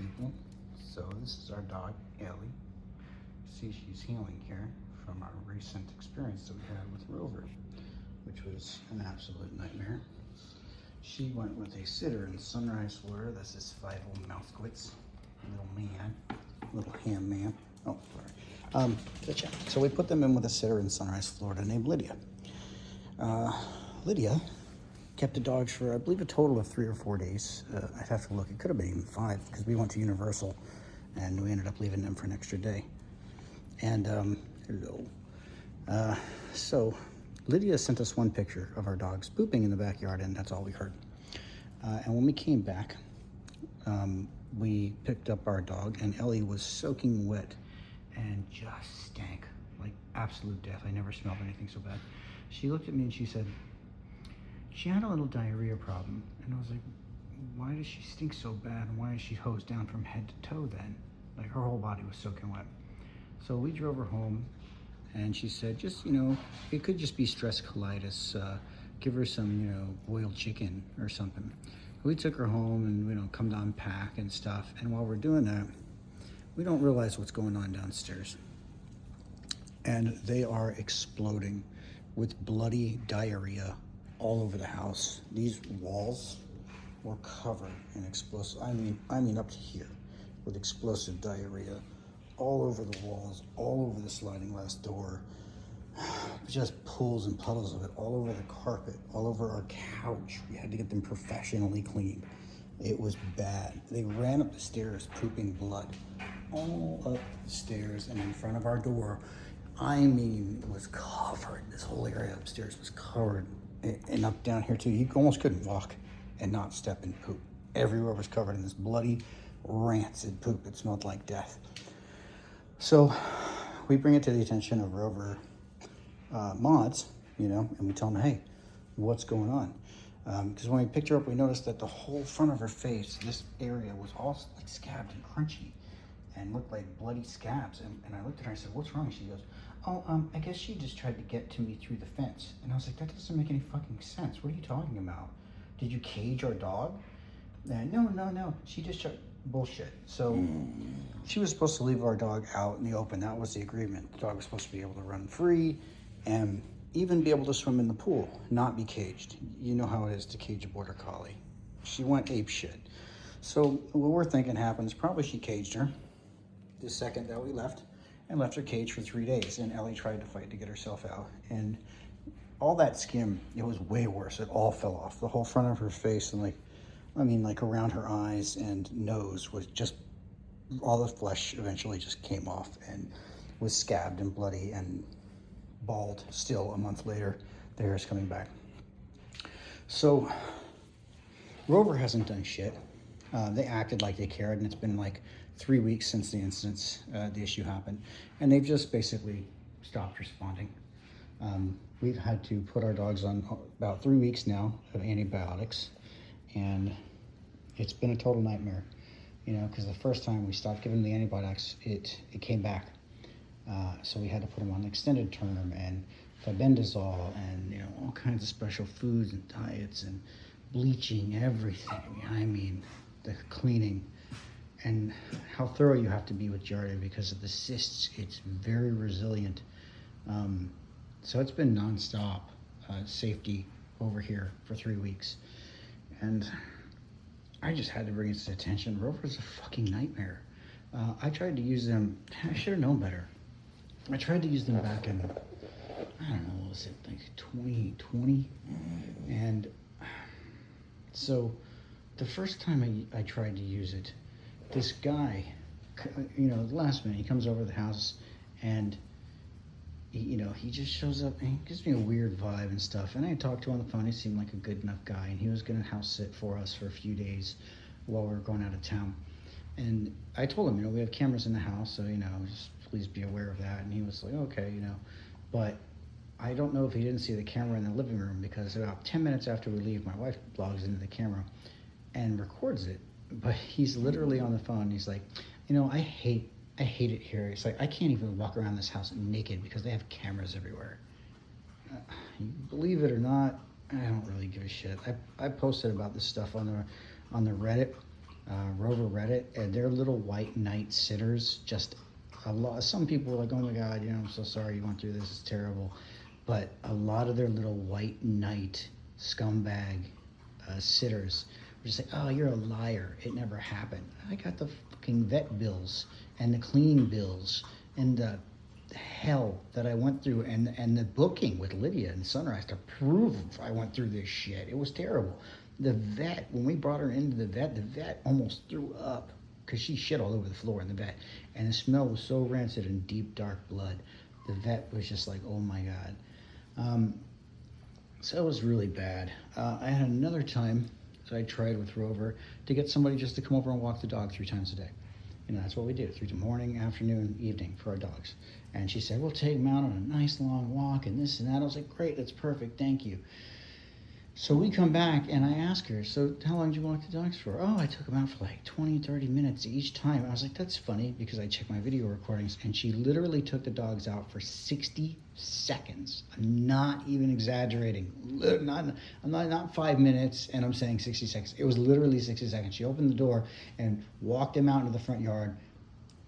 people. So this is our dog, Ellie. See, she's healing here from our recent experience that we had with Rover, which was an absolute nightmare. She went with a sitter in Sunrise, Florida. That's this 5-0 mouthquits, little man, little ham man. Oh, sorry. So we put them in with a sitter in Sunrise, Florida named Lydia. Lydia kept the dogs for, I believe, a total of 3 or 4 days. I'd have to look. It could have been even 5 because we went to Universal and we ended up leaving them for an extra day. And hello. So Lydia sent us one picture of our dogs pooping in the backyard, and that's all we heard. And when we came back, we picked up our dog, and Ellie was soaking wet and just stank like absolute death. I never smelled anything so bad. She looked at me and she said she had a little diarrhea problem, and I was like, why does she stink so bad, and why is she hosed down from head to toe then? Like, her whole body was soaking wet. So we drove her home, and she said, just, it could just be stress colitis. Give her some, boiled chicken or something. We took her home and, come to unpack and stuff. And while we're doing that, we don't realize what's going on downstairs. And they are exploding with bloody diarrhea all over the house. These walls were covered in explosive, I mean up to here, with explosive diarrhea all over the walls, all over the sliding glass door, just pools and puddles of it all over the carpet, all over our couch. We had to get them professionally cleaned. It was bad. They ran up the stairs pooping blood all up the stairs and in front of our door. It was covered. This whole area upstairs was covered, and up down here too. You almost couldn't walk and not step in poop. Everywhere was covered in this bloody, rancid poop. It smelled like death. So we bring it to the attention of Rover mods, and we tell them, hey, what's going on? Because when we picked her up, we noticed that the whole front of her face, this area was all like scabbed and crunchy and looked like bloody scabs. And I looked at her and I said, what's wrong? She goes, I guess she just tried to get to me through the fence. And I was like, that doesn't make any fucking sense. What are you talking about? Did you cage our dog? No. She just tried. Bullshit. So she was supposed to leave our dog out in the open. That was the agreement. The dog was supposed to be able to run free and even be able to swim in the pool, not be caged. You know how it is to cage a border collie. She went ape shit. So what we're thinking happens, probably she caged her the second that we left, and left her caged for 3 days. And Ellie tried to fight to get herself out. And all that skin, it was way worse. It all fell off. The whole front of her face and like around her eyes and nose was just, all the flesh eventually just came off and was scabbed and bloody and bald. Still a month later, the hair is coming back. So Rover hasn't done shit. They acted like they cared, and it's been like 3 weeks since the incidents, the issue happened, and they've just basically stopped responding. We've had to put our dogs on about 3 weeks now of antibiotics, and it's been a total nightmare, because the first time we stopped giving them the antibiotics, it came back. So we had to put them on extended term and febendazole and, all kinds of special foods and diets and bleaching, everything. The cleaning, and how thorough you have to be with Giardia because of the cysts. It's very resilient. So it's been nonstop safety over here for 3 weeks. And I just had to bring it to attention. Rover's a fucking nightmare. I tried to use them, I should have known better. I tried to use them back in, I don't know, what was it, like 2020? And so the first time I tried to use it, this guy, the last minute, he comes over to the house and he just shows up and he gives me a weird vibe and stuff. And I talked to him on the phone. He seemed like a good enough guy, and he was going to house sit for us for a few days while we were going out of town. And I told him, we have cameras in the house, so, just please be aware of that. And he was like, okay, but I don't know if he didn't see the camera in the living room, because about 10 minutes after we leave, my wife logs into the camera and records it. But he's literally on the phone. He's like, I hate it here. It's like, I can't even walk around this house naked because they have cameras everywhere. Believe it or not, I don't really give a shit. I posted about this stuff on the Reddit, Rover read it, and their little white knight sitters just a lot. Some people were like, "Oh my God, I'm so sorry you went through this. It's terrible," but a lot of their little white knight scumbag sitters were just like, "Oh, you're a liar. It never happened." I got the fucking vet bills and the cleaning bills and the hell that I went through, and the booking with Lydia and Sunrise to prove I went through this shit. It was terrible. The vet, when we brought her into the vet almost threw up because she shit all over the floor in the vet, and the smell was so rancid and deep dark blood. The vet was just like, oh my God. So it was really bad. I had another time that I tried with Rover to get somebody just to come over and walk the dog 3 times a day. That's what we do, 3 morning, afternoon, evening for our dogs. And she said, we'll take them out on a nice long walk and this and that. I was like, great, that's perfect, thank you. So we come back and I ask her, so how long did you walk the dogs for? Oh, I took them out for like 20, 30 minutes each time. I was like, that's funny, because I checked my video recordings, and she literally took the dogs out for 60 seconds. I'm not even exaggerating. Not 5 minutes, and I'm saying 60 seconds. It was literally 60 seconds. She opened the door and walked them out into the front yard.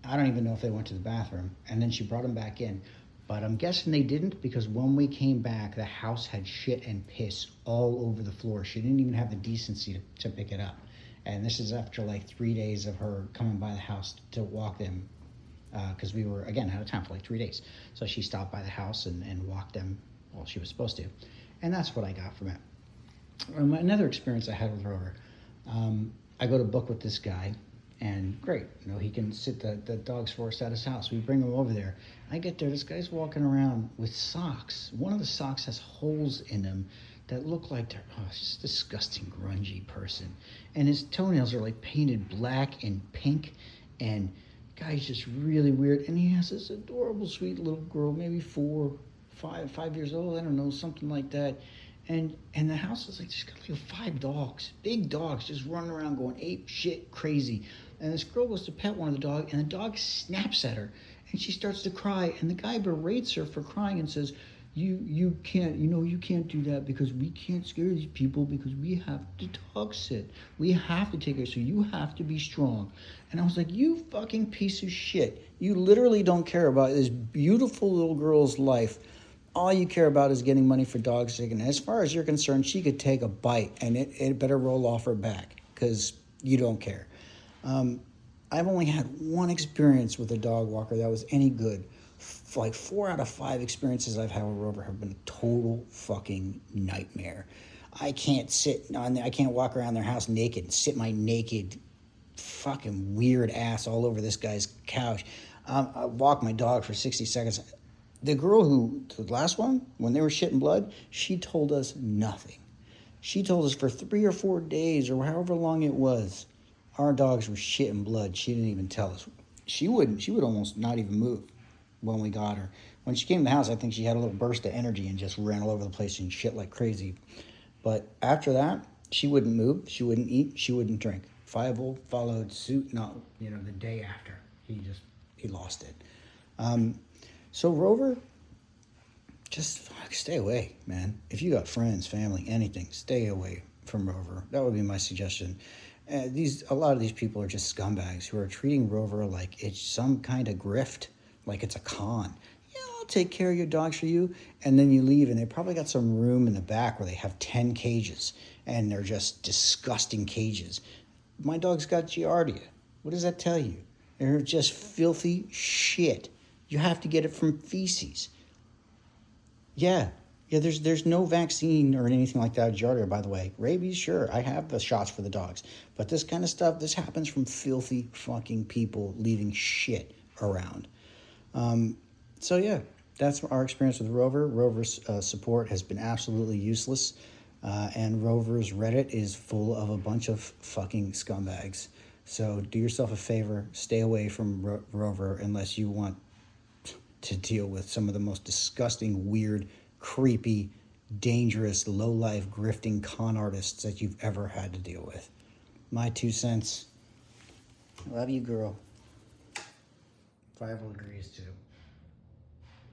I don't even know if they went to the bathroom, and then she brought them back in. But I'm guessing they didn't, because when we came back, the house had shit and piss all over the floor. She didn't even have the decency to pick it up. And this is after like 3 days of her coming by the house to walk them, because we were, again, out of town for like 3 days. So she stopped by the house and walked them while she was supposed to. And that's what I got from it. Another experience I had with Rover, I go to book with this guy. And great, he can sit the dogs for us at his house. We bring him over there. I get there, this guy's walking around with socks. One of the socks has holes in them that look like they're, it's just a disgusting, grungy person. And his toenails are like painted black and pink. And the guy's just really weird. And he has this adorable, sweet little girl, maybe 5 years old, I don't know, something like that. And the house is like, just got like 5 dogs, big dogs, just running around going ape shit crazy. And this girl goes to pet one of the dogs, and the dog snaps at her, and she starts to cry. And the guy berates her for crying and says, you can't, you can't do that, because we can't scare these people, because we have to dog sit. We have to take her, so you have to be strong. And I was like, you fucking piece of shit. You literally don't care about this beautiful little girl's life. All you care about is getting money for dog sitting. And as far as you're concerned, she could take a bite, and it better roll off her back, because you don't care. I've only had one experience with a dog walker that was any good. Like 4 out of 5 experiences I've had with Rover have been a total fucking nightmare. I can't I can't walk around their house naked and sit my naked fucking weird ass all over this guy's couch. I walk my dog for 60 seconds. The girl the last one, when they were shitting blood, she told us nothing. She told us for 3 or 4 days, or however long it was, our dogs were shitting blood. She didn't even tell us. She would almost not even move when we got her. When she came to the house, I think she had a little burst of energy and just ran all over the place and shit like crazy. But after that, she wouldn't move, she wouldn't eat, she wouldn't drink. Fireball followed suit, the day after. He lost it. So Rover, just stay away, man. If you got friends, family, anything, stay away from Rover. That would be my suggestion. A lot of these people are just scumbags who are treating Rover like it's some kind of grift, like it's a con. Yeah, I'll take care of your dogs for you, and then you leave, and they probably got some room in the back where they have 10 cages, and they're just disgusting cages. My dog's got Giardia. What does that tell you? They're just filthy shit. You have to get it from feces. Yeah, there's no vaccine or anything like that. Giardia, by the way. Rabies, sure, I have the shots for the dogs. But this kind of stuff, this happens from filthy fucking people leaving shit around. So yeah, that's our experience with Rover. Rover's support has been absolutely useless. And Rover's Reddit is full of a bunch of fucking scumbags. So do yourself a favor, stay away from Rover unless you want to deal with some of the most disgusting, weird, creepy, dangerous, low-life, grifting con artists that you've ever had to deal with. My 2 cents. Love you, girl. 5 agrees too.